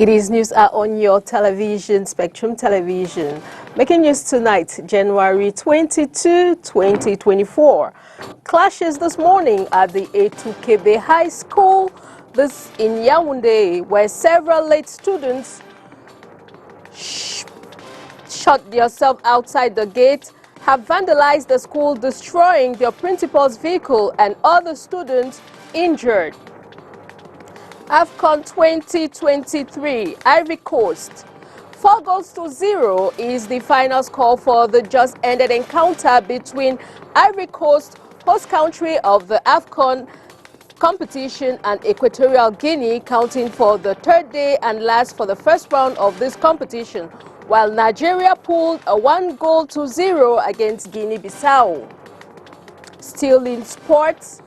It is news on your television, Spectrum Television. Making news tonight, January 22, 2024. Clashes this morning at the Etukebe High School, this in Yaoundé, where several late students shut themselves outside the gate, have vandalized the school, destroying their principal's vehicle and other students injured. AFCON 2023, Ivory Coast. 4-0 is the final score for the just ended encounter between Ivory Coast, host country of the AFCON competition, and Equatorial Guinea, counting for the third day and last for the first round of this competition, while Nigeria pulled a 1-0 against Guinea-Bissau. Still in sports,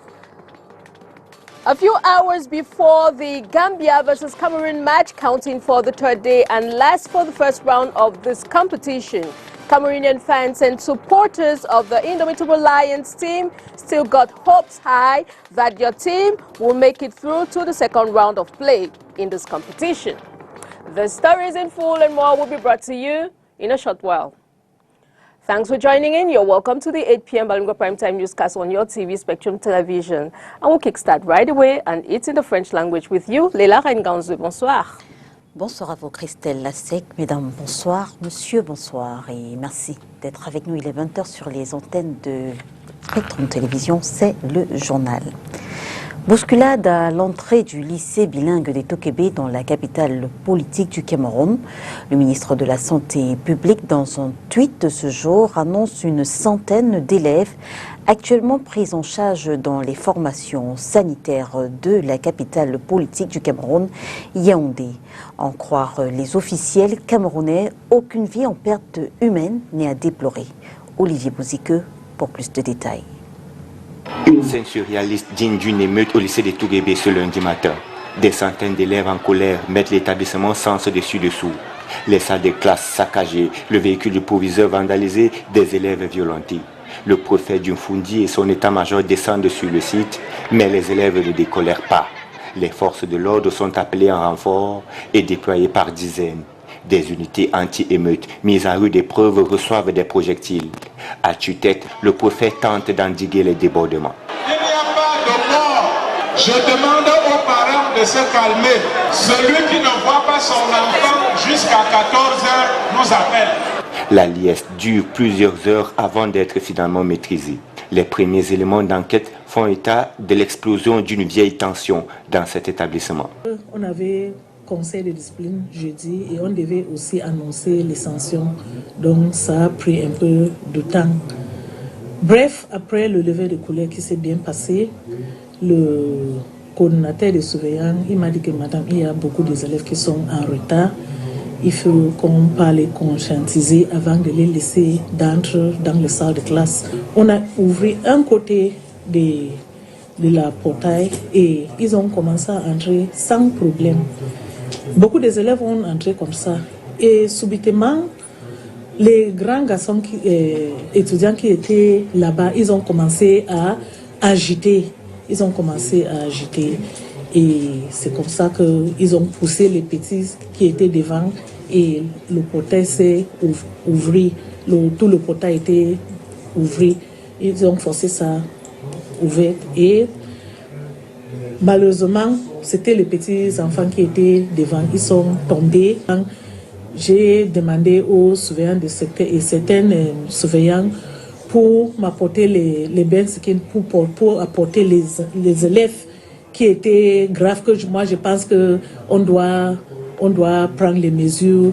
a few hours before the Gambia versus Cameroon match, counting for the third day and last for the first round of this competition, Cameroonian fans and supporters of the Indomitable Lions team still got hopes high that your team will make it through to the second round of play in this competition. The stories in full and more will be brought to you in a short while. Thanks for joining in. You're welcome to the 8 p.m. Balingo Primetime Newscast on your TV, Spectrum Television. And we'll kickstart right away, and it's in the French language with you, Leila Renganzu. Bonsoir. Bonsoir à vous, Christelle Lassec. Mesdames, bonsoir. Monsieur, bonsoir. Et merci d'être avec nous. Il est 20h sur les antennes de Spectrum Télévision. C'est le journal. Bousculade à l'entrée du lycée bilingue d'Etokebe dans la capitale politique du Cameroun. Le ministre de la Santé publique, dans un tweet de ce jour, annonce une centaine d'élèves actuellement pris en charge dans les formations sanitaires de la capitale politique du Cameroun, Yaoundé. En croire les officiels camerounais, aucune vie en perte humaine n'est à déplorer. Olivier Bouzique pour plus de détails. Une scène surréaliste digne d'une émeute au lycée de Tougébé ce lundi matin. Des centaines d'élèves en colère mettent l'établissement sens dessus-dessous. Les salles de classe saccagées, le véhicule du proviseur vandalisé, des élèves violentés. Le préfet d'Umfundi et son état-major descendent sur le site, mais les élèves ne décolèrent pas. Les forces de l'ordre sont appelées en renfort et déployées par dizaines. Des unités anti-émeutes mises à rude épreuve reçoivent des projectiles. À tue-tête, le préfet tente d'endiguer les débordements. Il n'y a pas de mort. Je demande aux parents de se calmer. Celui qui ne voit pas son enfant jusqu'à 14 heures nous appelle. La liesse dure plusieurs heures avant d'être finalement maîtrisée. Les premiers éléments d'enquête font état de l'explosion d'une vieille tension dans cet établissement. On avait conseil de discipline jeudi et on devait aussi annoncer les sanctions, donc ça a pris un peu de temps. Bref, après le lever de couleur qui s'est bien passé, le coordinateur de surveillance, il m'a dit que madame, il y a beaucoup d'élèves qui sont en retard, il faut qu'on parle et conscientiser avant de les laisser d'entrer dans les salles de classe. On a ouvert un côté de la portail et ils ont commencé à entrer sans problème. Beaucoup des élèves ont entré comme ça. Et subitement, les grands garçons, étudiants qui étaient là-bas, ils ont commencé à agiter. Ils ont commencé à agiter. Et c'est comme ça qu'ils ont poussé les petits qui étaient devant. Et le portail s'est ouvert. Tout le portail était ouvert. Ils ont forcé ça ouvert. Et malheureusement, c'était les petits enfants qui étaient devant, ils sont tombés. J'ai demandé aux surveillants de secteur et certains surveillants pour m'apporter les bains pour apporter les élèves qui étaient graves, que moi je pense qu'on doit prendre les mesures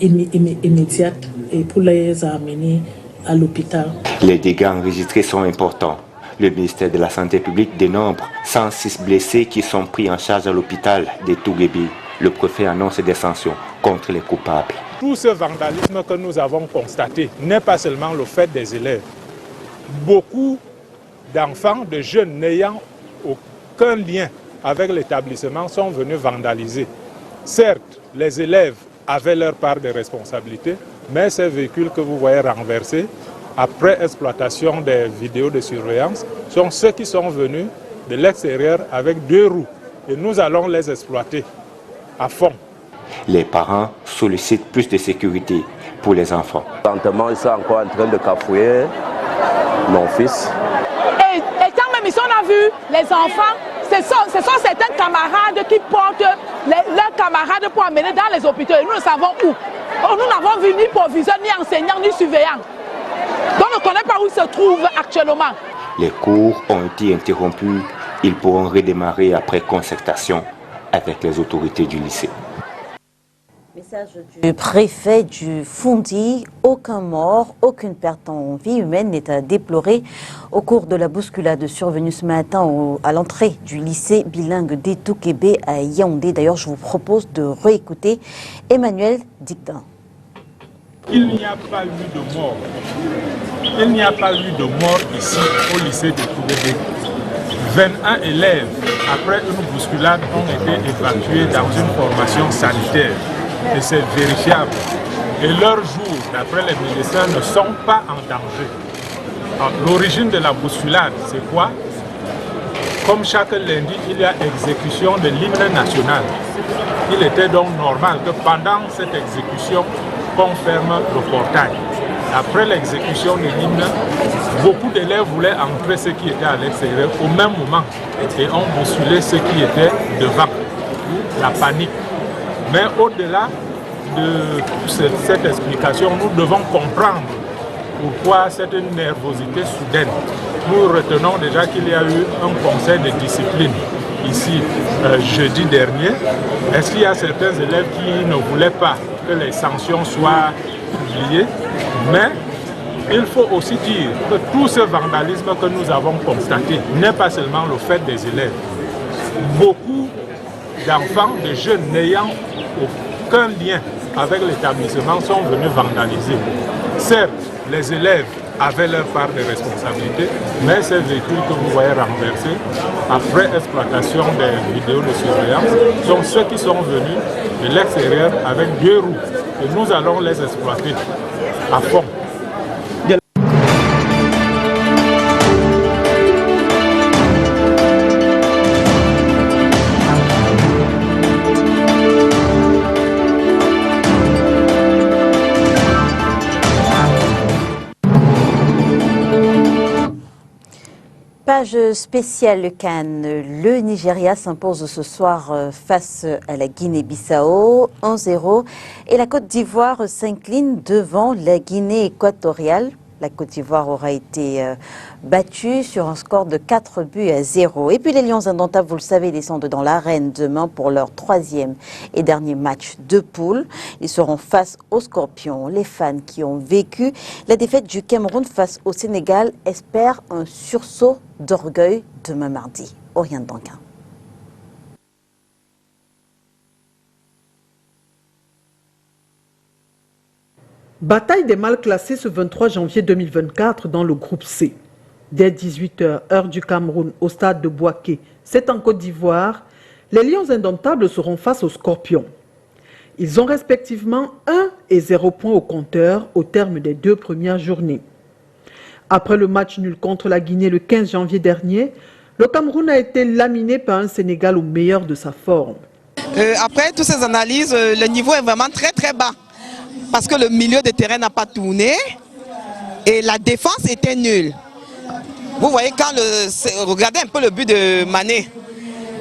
immédiates et pour les amener à l'hôpital. Les dégâts enregistrés sont importants. Le ministère de la Santé publique dénombre 106 blessés qui sont pris en charge à l'hôpital de Tougébé. Le préfet annonce des sanctions contre les coupables. Tout ce vandalisme que nous avons constaté n'est pas seulement le fait des élèves. Beaucoup d'enfants, de jeunes n'ayant aucun lien avec l'établissement sont venus vandaliser. Certes, les élèves avaient leur part de responsabilité, mais ces véhicules que vous voyez renversés, après exploitation des vidéos de surveillance, sont ceux qui sont venus de l'extérieur avec 2 roues. Et nous allons les exploiter à fond. Les parents sollicitent plus de sécurité pour les enfants. Présentement, ils sont encore en train de cafouiller mon fils. Et quand même, ici, on a vu les enfants, ce sont certains camarades qui portent leurs camarades pour amener dans les hôpitaux. Et nous ne savons où. Nous n'avons vu ni proviseur, ni enseignant, ni surveillant. Donc on ne connaît pas où ils se trouvent actuellement. Les cours ont été interrompus. Ils pourront redémarrer après concertation avec les autorités du lycée. Message du préfet du Fondi, aucun mort, aucune perte en vie humaine n'est à déplorer au cours de la bousculade survenue ce matin à l'entrée du lycée bilingue d'Etoukébé à Yaoundé. D'ailleurs, je vous propose de réécouter Emmanuel Dictin. Il n'y a pas eu de mort. Il n'y a pas eu de mort ici au lycée d'Etoukébé. 21 élèves, après une bousculade, ont été évacués dans une formation sanitaire. Et c'est vérifiable. Et leurs jours, d'après les médecins, ne sont pas en danger. L'origine de la bousculade, c'est quoi? Comme chaque lundi, il y a exécution de l'hymne national. Il était donc normal que pendant cette exécution, qu'on ferme le portail. Après l'exécution de l'hymne, beaucoup d'élèves voulaient entrer ceux qui étaient à l'extérieur au même moment et ont bousculé ceux qui étaient devant. La panique. Mais au-delà de cette explication, nous devons comprendre pourquoi cette nervosité soudaine. Nous retenons déjà qu'il y a eu un conseil de discipline ici jeudi dernier. Est-ce qu'il y a certains élèves qui ne voulaient pas que les sanctions soient publiées? Mais il faut aussi dire que tout ce vandalisme que nous avons constaté n'est pas seulement le fait des élèves. Beaucoup d'enfants, de jeunes n'ayant aucun lien avec l'établissement sont venus vandaliser. Certes, les élèves avaient leur part de responsabilité, mais ces véhicules que vous voyez renversés, après exploitation des vidéos de surveillance, sont ceux qui sont venus de l'extérieur avec 2 roues. Et nous allons les exploiter à fond. Page spéciale Cannes. Le Nigeria s'impose ce soir face à la Guinée-Bissau 1-0 et la Côte d'Ivoire s'incline devant la Guinée équatoriale. La Côte d'Ivoire aura été battue sur un score de 4-0. Et puis les Lions indomptables, vous le savez, descendent dans l'arène demain pour leur 3e et dernier match de poule. Ils seront face aux Scorpions. Les fans qui ont vécu la défaite du Cameroun face au Sénégal espèrent un sursaut d'orgueil demain mardi. Oriane Danquin. Bataille des mal classés ce 23 janvier 2024 dans le groupe C. Dès 18h, heure du Cameroun, au stade de Bouaké, c'est en Côte d'Ivoire, les Lions indomptables seront face aux Scorpions. Ils ont respectivement 1 et 0 points au compteur au terme des 2 premières journées. Après le match nul contre la Guinée le 15 janvier dernier, le Cameroun a été laminé par un Sénégal au meilleur de sa forme. Après toutes ces analyses, le niveau est vraiment très très bas. Parce que le milieu de terrain n'a pas tourné et la défense était nulle. Vous voyez, regardez un peu le but de Mané.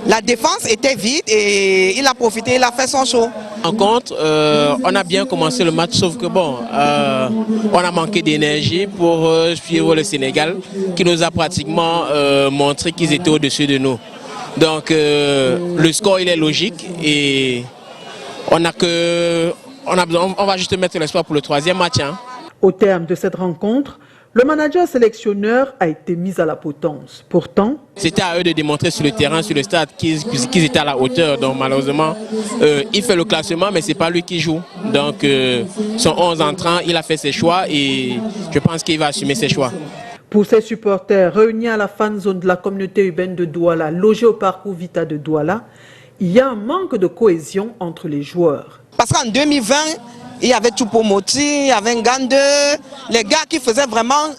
La défense était vide et il a profité, il a fait son show. En contre, on a bien commencé le match, sauf que bon, on a manqué d'énergie pour suivre le Sénégal, qui nous a pratiquement montré qu'ils étaient au-dessus de nous. Donc le score il est logique et on va juste mettre l'espoir pour le 3e match. Hein. Au terme de cette rencontre, le manager sélectionneur a été mis à la potence. Pourtant, c'était à eux de démontrer sur le terrain, sur le stade, qu'ils étaient à la hauteur. Donc malheureusement, il fait le classement, mais ce n'est pas lui qui joue. Donc son 11 entrants, il a fait ses choix et je pense qu'il va assumer ses choix. Pour ses supporters réunis à la fan zone de la communauté urbaine de Douala, logés au parcours Vita de Douala, il y a un manque de cohésion entre les joueurs. Parce qu'en 2020, il y avait Choupo-Moting, il y avait Ngande, les gars qui faisaient vraiment,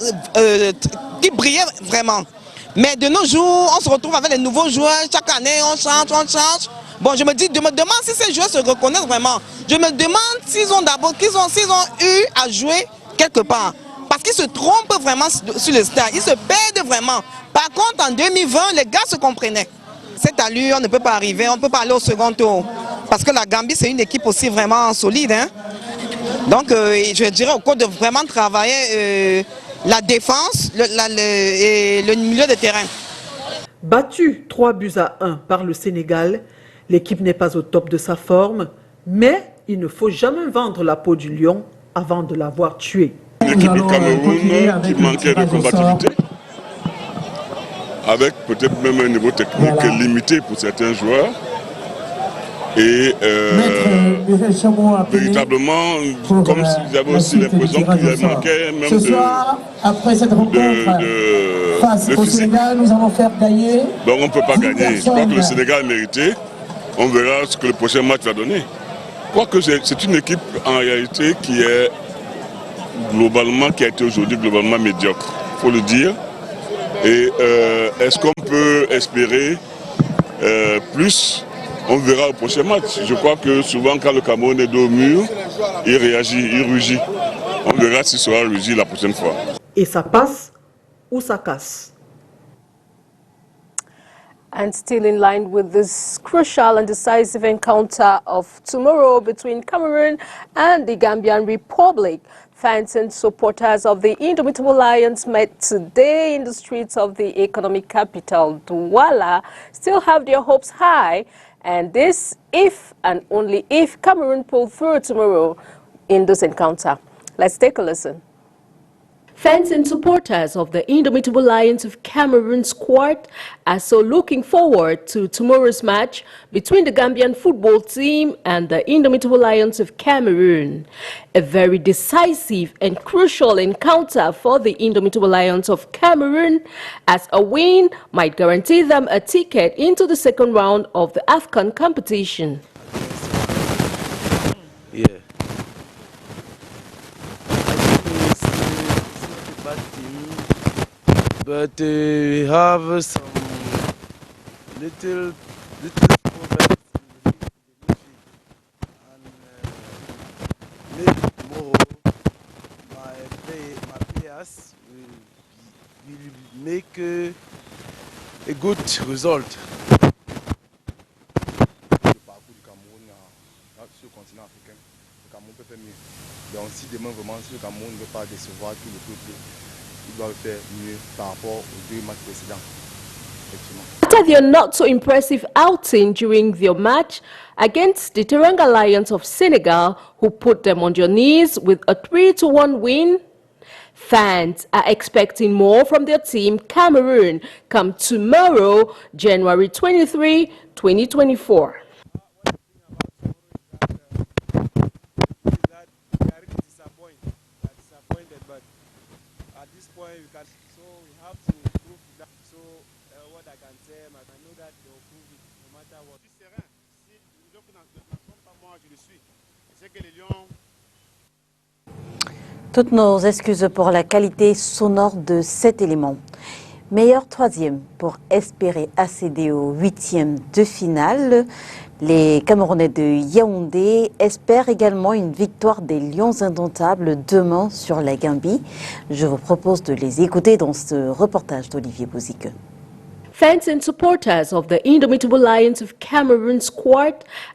qui brillaient vraiment. Mais de nos jours, on se retrouve avec les nouveaux joueurs, chaque année on change. Bon, je me demande si ces joueurs se reconnaissent vraiment. Je me demande s'ils ont eu à jouer quelque part. Parce qu'ils se trompent vraiment sur le stade, ils se perdent vraiment. Par contre, en 2020, les gars se comprenaient. Cette allure, on ne peut pas arriver, on ne peut pas aller au second tour. Parce que la Gambie, c'est une équipe aussi vraiment solide. Hein? Donc, je dirais au cours de vraiment travailler la défense et le milieu de terrain. Battu 3-1 par le Sénégal, l'équipe n'est pas au top de sa forme, mais il ne faut jamais vendre la peau du lion avant de l'avoir tué. L'équipe du Cameroun qui manquait de combativité, avec peut-être même un niveau technique limité pour certains joueurs. Et véritablement, comme s'ils avaient aussi l'impression qu'il manquait même de physique. Nous allons faire gagner. Donc on ne peut pas gagner. Je crois que le Sénégal a mérité. On verra ce que le prochain match va donner. Je crois que c'est une équipe en réalité qui est globalement, qui a été aujourd'hui globalement médiocre, il faut le dire. Et est-ce qu'on peut espérer plus? On verra au prochain match. Je crois que souvent quand le Cameroun est dos au mur, il réagit, il rugit. On verra s'il sera rugi la prochaine fois. Et ça passe ou ça casse. And still in line with this crucial and decisive encounter of tomorrow between Cameroon and the Gambian Republic, fans and supporters of the Indomitable Lions met today in the streets of the economic capital, Douala, still have their hopes high. And this if and only if Cameroon pull through tomorrow in this encounter. Let's take a listen. Fans and supporters of the Indomitable Lions of Cameroon squad are so looking forward to tomorrow's match between the Gambian football team and the Indomitable Lions of Cameroon. A very decisive and crucial encounter for the Indomitable Lions of Cameroon, as a win might guarantee them a ticket into the second round of the AFCON competition. Yeah. But we have some little problems and maybe tomorrow my players will make a good result. Sur le continent africain, le Cameroun peut faire mieux. Donc si demain vraiment si le Cameroun ne veut pas décevoir tout le peuple, il doit faire mieux par rapport aux deux matchs précédents. After their not so impressive outing during their match against the Teranga Lions of Senegal, who put them on their knees with a 3-1 win, fans are expecting more from their team Cameroon come tomorrow, January 23, 2024. Toutes nos excuses pour la qualité sonore de cet élément. Meilleur troisième pour espérer accéder au 8e de finale. Les Camerounais de Yaoundé espèrent également une victoire des Lions indomptables demain sur la Gambie. Je vous propose de les écouter dans ce reportage d'Olivier Bouzique. Fans and supporters of the Indomitable Lions of Cameroon squad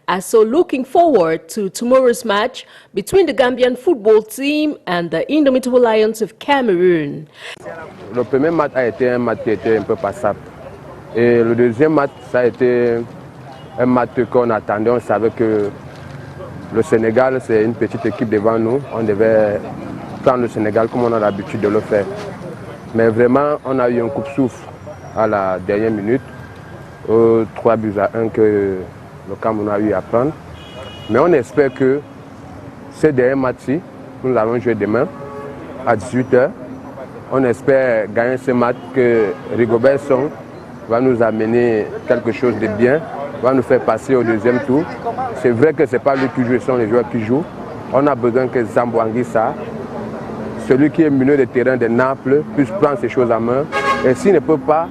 are so looking forward to tomorrow's match between the Gambian football team and the Indomitable Lions of Cameroon. Le premier match a été un match qui était un peu passable. Et le deuxième match, ça a été un match qu'on attendait. On savait que le Sénégal, c'est une petite équipe devant nous. On devait prendre le Sénégal comme on a l'habitude de le faire. Mais vraiment, on a eu un coup de souffle à la dernière minute, 3-1 que le Cameroun a eu à prendre. Mais on espère que ces derniers matchs-ci, nous allons jouer demain à 18h. On espère gagner ce match, que Rigobert Song va nous amener quelque chose de bien, va nous faire passer au deuxième tour. C'est vrai que ce n'est pas lui qui joue, ce sont les joueurs qui jouent. On a besoin que Zambo Anguissa, celui qui est milieu de terrain de Naples, puisse prendre ces choses en main. Et s'il ne peut pas,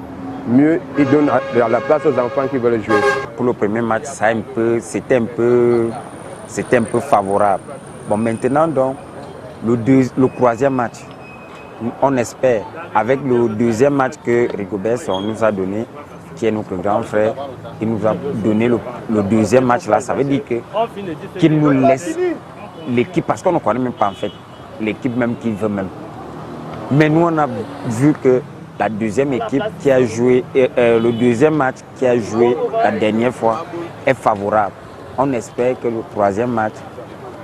mieux ils donnent la place aux enfants qui veulent jouer. Pour le premier match, c'était un peu favorable. Bon, maintenant, donc, le troisième match, on espère, avec le deuxième match que Rigobert nous a donné, qui est notre grand frère, il nous a donné le deuxième match là, ça veut dire qu'il nous laisse l'équipe, parce qu'on ne connaît même pas en fait, l'équipe même qui veut même. Mais nous on a vu que la deuxième équipe qui a joué, le deuxième match qui a joué la dernière fois est favorable. On espère que le troisième match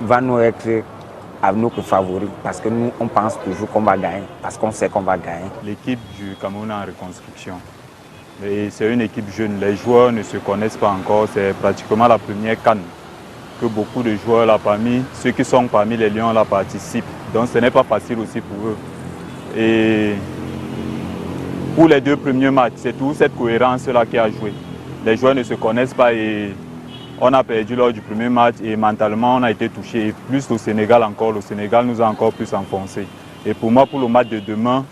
va nous être à nous que favoris, parce que nous on pense toujours qu'on va gagner, parce qu'on sait qu'on va gagner. L'équipe du Cameroun est en reconstruction. Et c'est une équipe jeune, les joueurs ne se connaissent pas encore, c'est pratiquement la première CAN que beaucoup de joueurs là parmi, ceux qui sont parmi les Lions là participent. Donc ce n'est pas facile aussi pour eux. Et pour les deux premiers matchs, c'est tout cette cohérence là qui a joué. Les joueurs ne se connaissent pas et on a perdu lors du premier match et mentalement on a été touché. Et plus le Sénégal encore, le Sénégal nous a encore plus enfoncé. Et pour moi, pour le match de demain,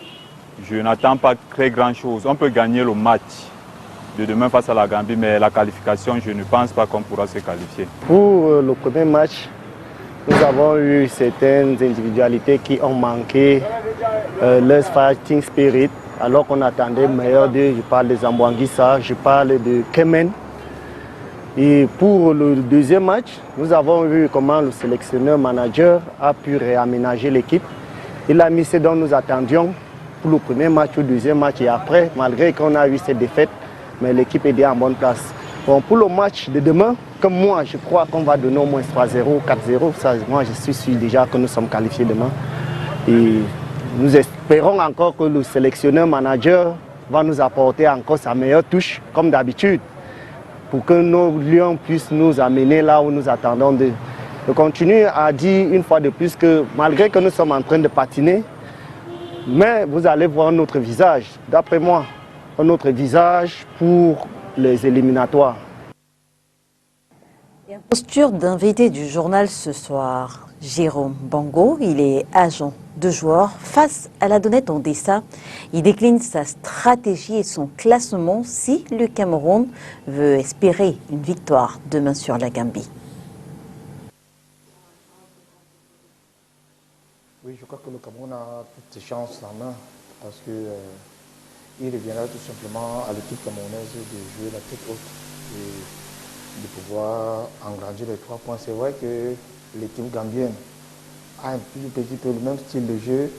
je n'attends pas très grand chose. On peut gagner le match de demain face à la Gambie, mais la qualification, je ne pense pas qu'on pourra se qualifier. Pour le premier match, nous avons eu certaines individualités qui ont manqué leur fighting spirit, alors qu'on attendait meilleur d'eux. Je parle de Zambouanguissa, je parle de Kemen. Et pour le deuxième match, nous avons vu comment le sélectionneur manager a pu réaménager l'équipe. Il a mis ce dont nous attendions pour le premier match, le deuxième match et après, malgré qu'on a eu cette défaite, mais l'équipe est bien en bonne place. Bon, pour le match de demain, comme moi, je crois qu'on va donner au moins 3-0, 4-0. Moi, je suis sûr déjà que nous sommes qualifiés demain. Et nous espérons encore que le sélectionneur manager va nous apporter encore sa meilleure touche, comme d'habitude, pour que nos Lions puissent nous amener là où nous attendons d'eux. Je continue à dire une fois de plus que malgré que nous sommes en train de patiner, mais vous allez voir notre visage, d'après moi, notre visage pour les éliminatoires. Et en posture d'invité du journal ce soir, Jérôme Bango, il est agent de joueurs. Face à la Donnette Ondessa, il décline sa stratégie et son classement si le Cameroun veut espérer une victoire demain sur la Gambie. Oui, je crois que le Cameroun a toutes ses chances en main parce que il reviendra tout simplement à l'équipe camerounaise de jouer la tête haute et de pouvoir engranger les 3 points. C'est vrai que l'équipe gambienne a un petit peu le même style de jeu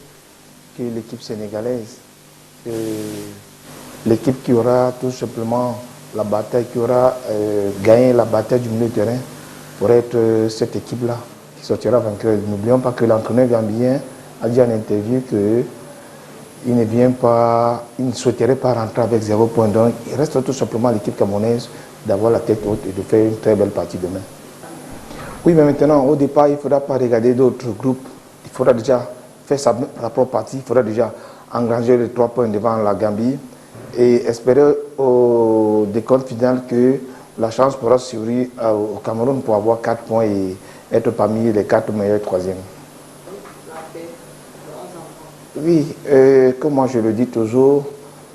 que l'équipe sénégalaise. L'équipe qui aura tout simplement la bataille, qui aura gagné la bataille du milieu de terrain pourrait être cette équipe-là qui sortira vainqueur. N'oublions pas que l'entraîneur gambien a dit en interview que il ne souhaiterait pas rentrer avec 0 point. Donc il reste tout simplement à l'équipe camerounaise d'avoir la tête haute et de faire une très belle partie demain. Oui, mais maintenant, au départ, il ne faudra pas regarder d'autres groupes. Il faudra déjà faire sa propre partie. Il faudra déjà engranger les 3 points devant la Gambie et espérer au décompte final que la chance pourra s'ouvrir au Cameroun pour avoir 4 points et être parmi les 4 meilleurs troisièmes. Oui, comme moi je le dis toujours,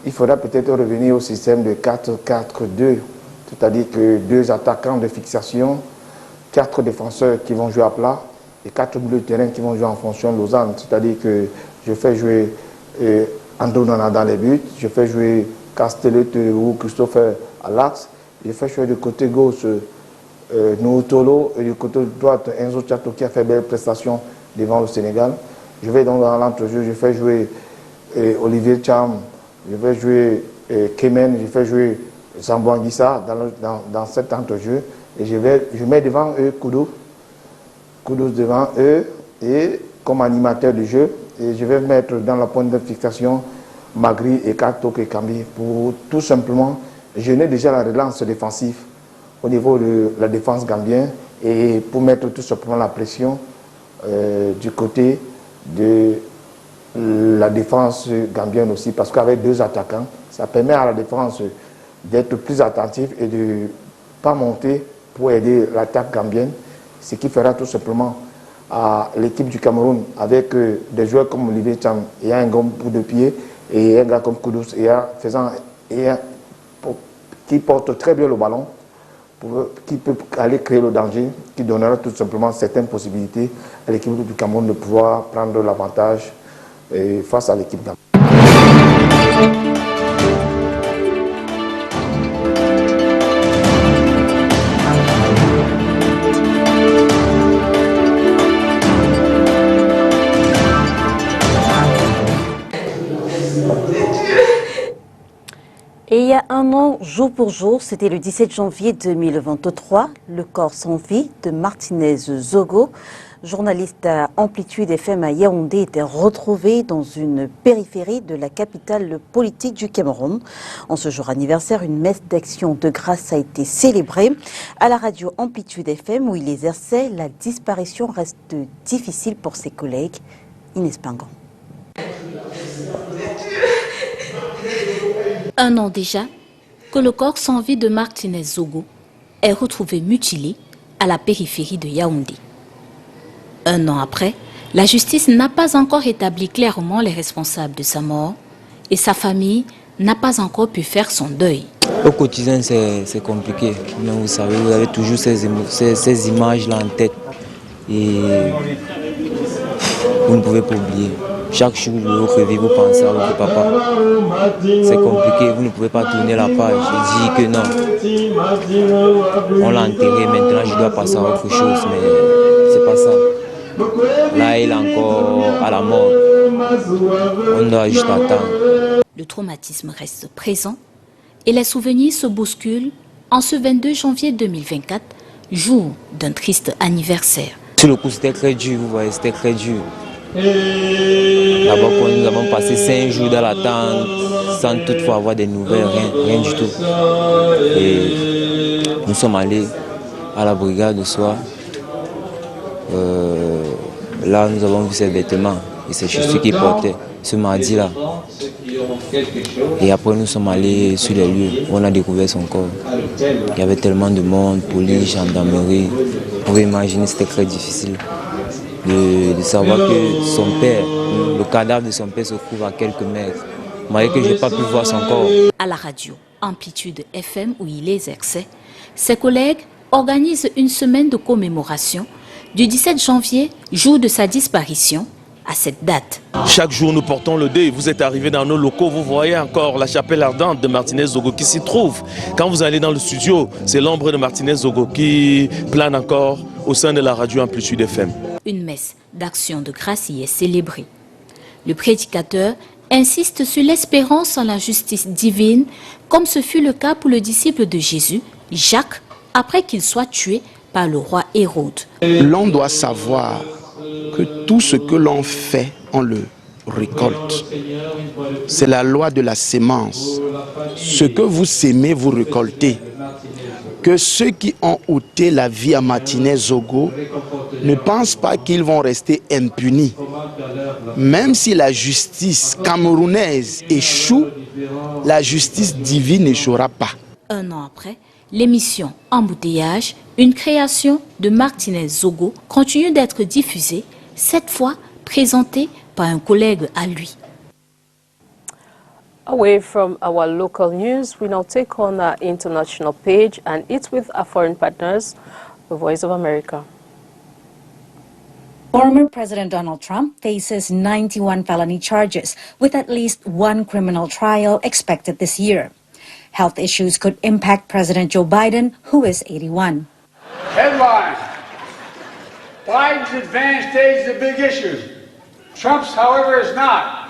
il faudra peut-être revenir au système de 4-4-2, c'est-à-dire que 2 attaquants de fixation, 4 défenseurs qui vont jouer à plat et 4 milieux de terrain qui vont jouer en fonction de Lausanne. C'est-à-dire que je fais jouer Andrew Nana dans les buts, je fais jouer Castellet ou Christopher à l'axe, je fais jouer du côté gauche Noutolo et du côté droite Enzo Tchato qui a fait belle prestation devant le Sénégal. Je vais donc dans l'entrejeu, je fais jouer Olivier Cham, je vais jouer Kemen, je fais jouer Zambouanguissa dans cet entrejeu. Et je mets devant eux Koudos devant eux et comme animateur du jeu. Et je vais mettre dans la pointe de fixation Magri et Kato Kekambi pour tout simplement gêner déjà la relance défensive au niveau de la défense gambienne et pour mettre tout simplement la pression du côté de la défense gambienne aussi, parce qu'avec 2 attaquants, ça permet à la défense d'être plus attentive et de ne pas monter pour aider l'attaque gambienne, ce qui fera tout simplement à l'équipe du Cameroun, avec des joueurs comme Olivier Cham et un gars pour 2 pieds et un gars comme Koudos, qui porte très bien le ballon, qui peut aller créer le danger, qui donnera tout simplement certaines possibilités à l'équipe du Cameroun de pouvoir prendre l'avantage face à l'équipe d'Afrique. Et il y a un an, jour pour jour, c'était le 17 janvier 2023, le corps sans vie de Martinez Zogo, journaliste à Amplitude FM à Yaoundé, était retrouvé dans une périphérie de la capitale politique du Cameroun. En ce jour anniversaire, une messe d'action de grâce a été célébrée. À la radio Amplitude FM où il exerçait, la disparition reste difficile pour ses collègues. Inès Pingan. Un an déjà que le corps sans vie de Martinez Zogo est retrouvé mutilé à la périphérie de Yaoundé. Un an après, la justice n'a pas encore établi clairement les responsables de sa mort et sa famille n'a pas encore pu faire son deuil. Au quotidien, c'est compliqué. Mais vous savez, vous avez toujours ces images-là en tête et vous ne pouvez pas oublier. Chaque jour, vous rêvez, vous pensez à votre papa. C'est compliqué, vous ne pouvez pas tourner la page et dire que non. On l'a enterré, maintenant je dois passer à autre chose, mais c'est pas ça. Là, il est encore à la mort. On doit juste attendre. Le traumatisme reste présent et les souvenirs se bousculent en ce 22 janvier 2024, jour d'un triste anniversaire. Sur le coup, c'était très dur, vous voyez, c'était très dur. D'abord, nous avons passé 5 jours dans l'attente sans toutefois avoir des nouvelles, rien du tout. Et nous sommes allés à la brigade de soir. Là, nous avons vu ses vêtements et ses chaussures qu'il portait ce mardi-là. Et après, nous sommes allés sur les lieux où on a découvert son corps. Il y avait tellement de monde, police, gendarmerie. Vous pouvez imaginer, c'était très difficile de savoir que son père, le cadavre de son père se trouve à quelques mètres. Malgré que je n'ai pas pu voir son corps. À la radio Amplitude FM où il exerçait, ses collègues organisent une semaine de commémoration du 17 janvier, jour de sa disparition, à cette date. Chaque jour, nous portons le deuil. Vous êtes arrivés dans nos locaux, vous voyez encore la chapelle ardente de Martinez Zogo qui s'y trouve. Quand vous allez dans le studio, c'est l'ombre de Martinez Zogo qui plane encore au sein de la radio Amplitude FM. Une messe d'action de grâce y est célébrée. Le prédicateur insiste sur l'espérance en la justice divine, comme ce fut le cas pour le disciple de Jésus, Jacques, après qu'il soit tué par le roi Hérode. L'on doit savoir que tout ce que l'on fait, on le récolte. C'est la loi de la sémence. Ce que vous sémez, vous récoltez. Que ceux qui ont ôté la vie à Martinez Zogo ne pensent pas qu'ils vont rester impunis. Même si la justice camerounaise échoue, la justice divine n'échouera pas. Un an après, l'émission Embouteillage, une création de Martinez Zogo, continue d'être diffusée, cette fois présentée par un collègue à lui. Away from our local news, we now take on our international page, and it's with our foreign partners, the Voice of America. Former President Donald Trump faces 91 felony charges, with at least one criminal trial expected this year. Health issues could impact President Joe Biden, who is 81. Headline: Biden's advanced age is a big issue. Trump's, however, is not.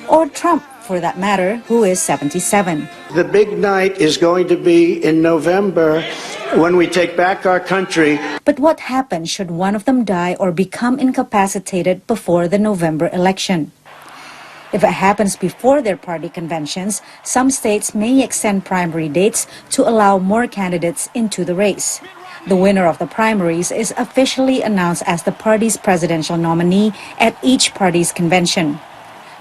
Or Trump, for that matter, who is 77. The big night is going to be in November when we take back our country. But what happens should one of them die or become incapacitated before the November election? If it happens before their party conventions, some states may extend primary dates to allow more candidates into the race. The winner of the primaries is officially announced as the party's presidential nominee at each party's convention.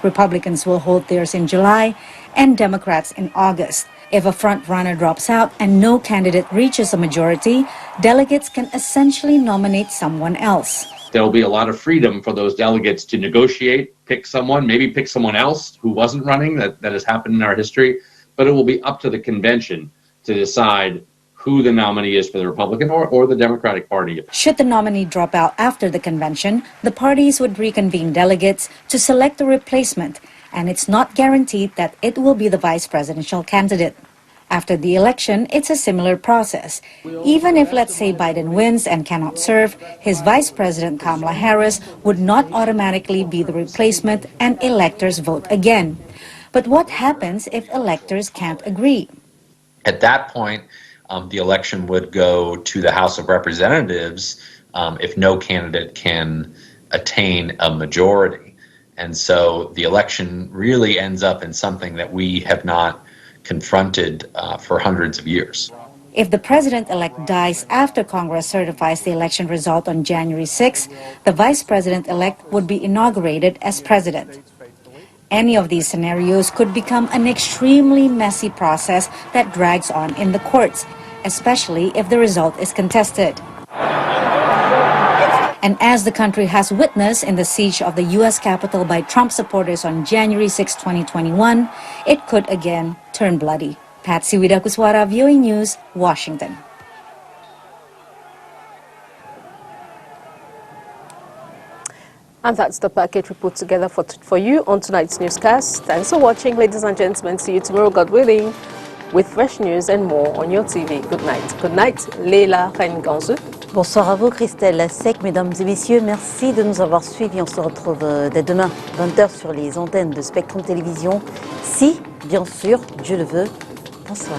Republicans will hold theirs in July and Democrats in August. If a front-runner drops out and no candidate reaches a majority, delegates can essentially nominate someone else. There will be a lot of freedom for those delegates to negotiate, pick someone, maybe pick someone else who wasn't running. That has happened in our history. but it will be up to the convention to decide who the nominee is for the Republican or the Democratic Party. Should the nominee drop out after the convention, the parties would reconvene delegates to select a replacement, and it's not guaranteed that it will be the vice presidential candidate. After the election, it's a similar process. Even if, let's say, Biden wins and cannot serve, his vice president Kamala Harris would not automatically be the replacement and electors vote again. But what happens if electors can't agree? At that point, the election would go to the House of Representatives if no candidate can attain a majority. And so the election really ends up in something that we have not confronted for hundreds of years. If the president-elect dies after Congress certifies the election result on January 6, the vice president-elect would be inaugurated as president. Any of these scenarios could become an extremely messy process that drags on in the courts, especially if the result is contested. And as the country has witnessed in the siege of the U.S. Capitol by Trump supporters on January 6, 2021, it could again turn bloody. Patsy Widakuswara, VOA News, Washington. And that's the package we put together for you on tonight's newscast. Thanks for watching, ladies and gentlemen. See you tomorrow, God willing, with fresh news and more on your TV. Good night. Good night, Leila Khainganzu. Bonsoir à vous, Christelle Lasek. Mesdames et messieurs, merci de nous avoir suivis. On se retrouve dès demain, 20h, sur les antennes de Spectrum Télévision. Si, bien sûr, Dieu le veut. Bonsoir.